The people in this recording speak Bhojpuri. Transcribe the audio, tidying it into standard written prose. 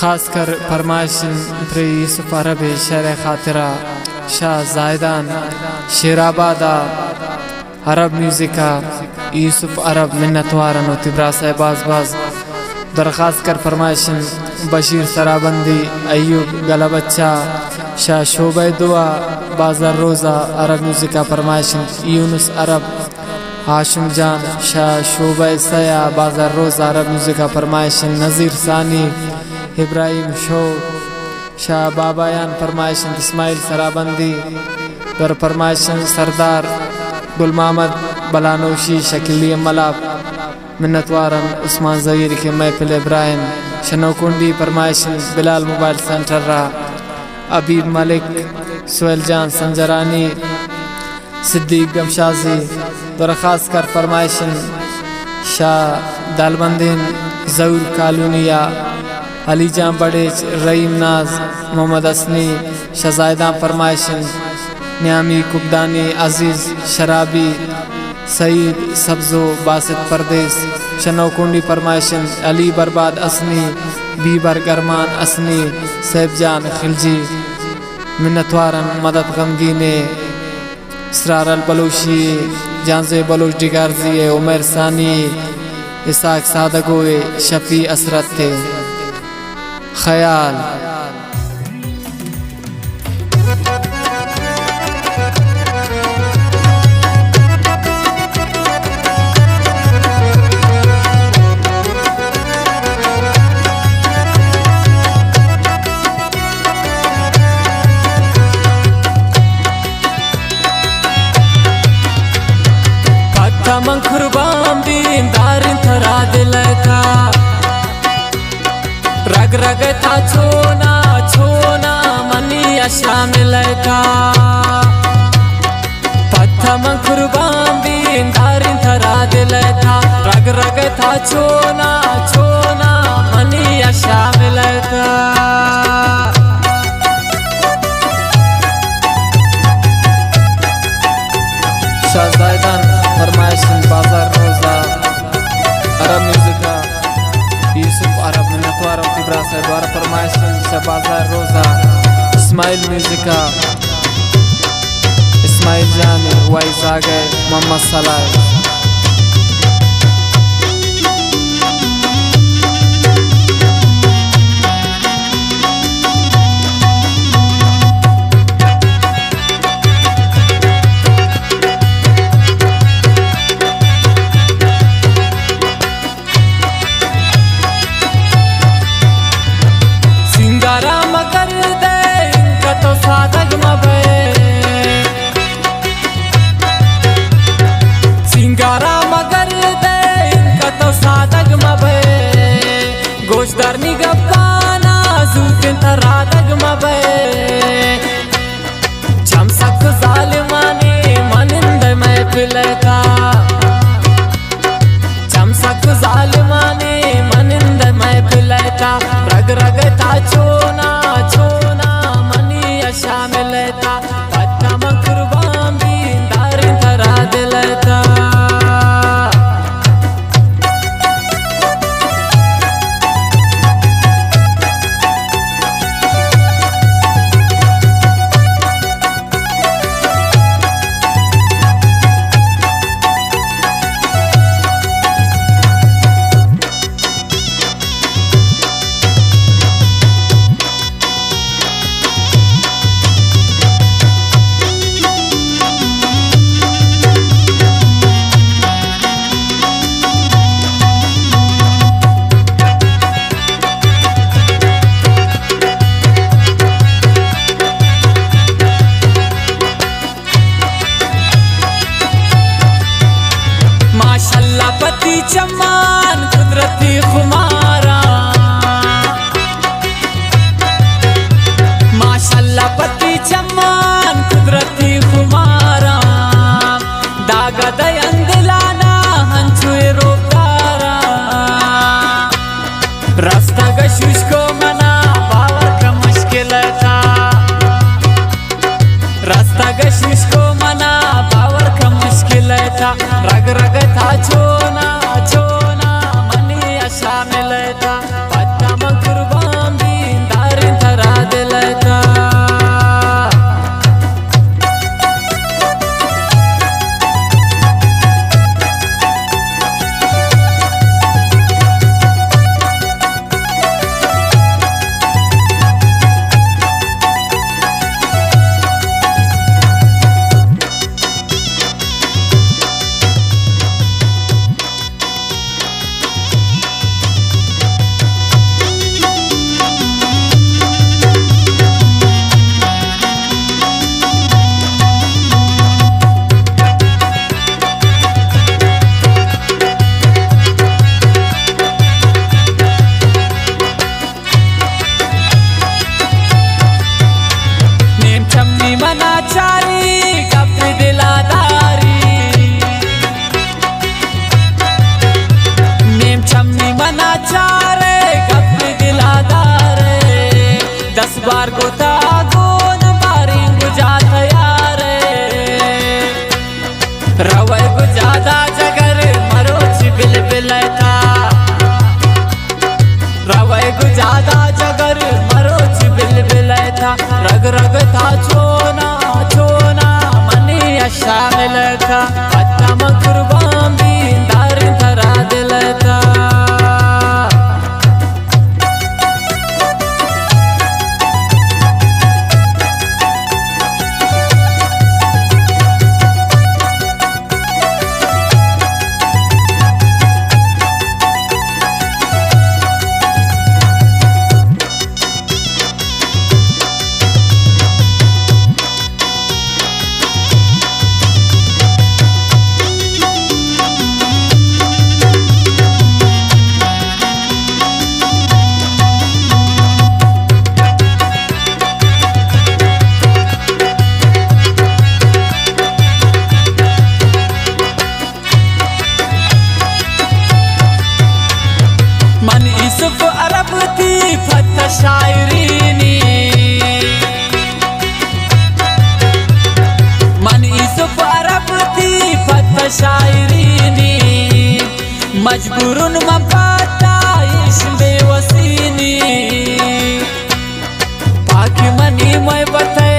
खासकर फरमाइश यूसुफ अरब शर खातिरा शाह जायदान शेराबादा अरब म्यूजिका यूसुफ अरब मिन्नतवारन तिब्रा से बाज दरख्वास्त कर फरमाइश बशीर सराबंदी अयूब गलबच्चा शाह शोबे दुआ बाजार रोज़ा अरब म्यूजिका फरमाइश यूनुस अरब हाशिम जान शाह शोबे सया बाजार रोज़ा अरब म्यूजिका फरमाइश नज़ीर सानी इब्राहिम शो शाह बाबायान फरमाइश इस्माइल सराबंदी दर फरमाइश सरदार गुल मोहम्मद बलानोशी शकीली मलाब मिन्नतवारन उस्मान ज़हीर के महफिल इब्राहिम शनौकुंडी फरमाइश बिलाल मोबाइल सेंटर रा अबीब मलिक सुहेल जान संजरानी सिद्दीक गमशाजी दरख्वास्त कर फरमाइश शाह दालबंदीन जऊर कालूनिया अली जान बड़ेच रहीम नाज मोहम्मद असनी शजायदा फरमाइश न्यामी कुबदानी अजीज शराबी सईद सब्जो बासित परदेस शनौकुंडी फरमाइश अली बर्बाद असनी बीबर गरमान असनी सैबजान खिलजी मिन्नतवारन मदद गमगीने इसरार अल बलूशी जानजे बलूच डिगारजी उमर सानी इसाक सादगोए शफी असरत थे ख्याल मन कुर्बान दिन दारिन थरा दिल का रग रग था छोना छोना मनी शामिल का पत्थर मन कुर्बान दिन दारिन थरा दिल का रग रग था छोना छोना मनी शामिल का शाहजादान फरमाइश बाजार रोज़ा अरब म्यूजिका यूसुफ अरब मिन्नतवार तिब्रा से द्वारा फरमाइश बाजार रोज़ा इस्माइल म्यूजिका इस्माइल जान वाइस आ गए मोहम्मद सलाह गोश्तरनी गप्पाना ज़ूकिन तरादग मबे चमसक ज़ालिमाने मनिंद महफिल का चमसक ज़ालिमाने मनिंद महफिल का रग रग था छोना छोना मनी शामिल था पत्ता मन कुर्बान दिन दारिन तरा दिल था पति चमान कुदरती खुमारा माशाल्लाह पति चमान कुदरती खुमारा दागा दयंदिलाना हंचुए रोकारा रास्ता गशुश को मना बावर का मुश्किल था रास्ता गशुश को मना बावर का मुश्किल था रग रग था छोना छोना मनी शामिल था पत्ता मन कुर्बान भी बार गोता गोन बारिंग गुजात यारे रवै गुजादा जगर मरोच बिल बिलता रवै गुजादा जगर मरोच बिल बिलता रग रग था छोना छोना मनी अशा मिलता पत्तम कुर्बान भी दार धरा दिलता मन यूसुफ अरब थी फत शायरीनी मन यूसुफ अरब थी फत शायरीनी मजबूरुन मपाता इश्म बेवसीनी पाक मनी मैं बते